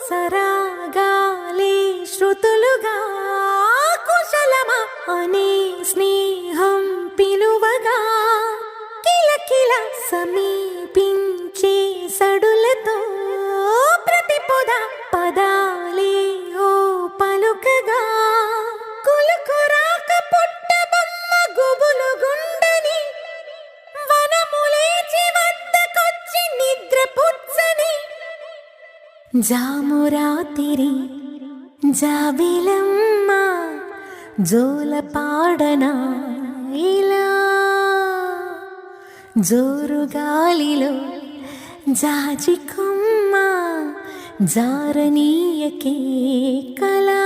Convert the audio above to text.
సరాగాలే శృతులుగా కుశలమా అనే స్నేహం పిలువగా కిలకిల సమీపించే సడులతో ప్రతి పొద పదాలే ఓ పలుకగా కులుకురాక పుట్టబొమ్మ గుబులు గుండని వనములేచి వద్దకొచ్చి నిద్ర పుచ్చని జామురాతిరి జాబిలమ్మ జోల పాడనా ఇలా జోరు గాలిలో జాజి కొమ్మ జారనీయకే కళా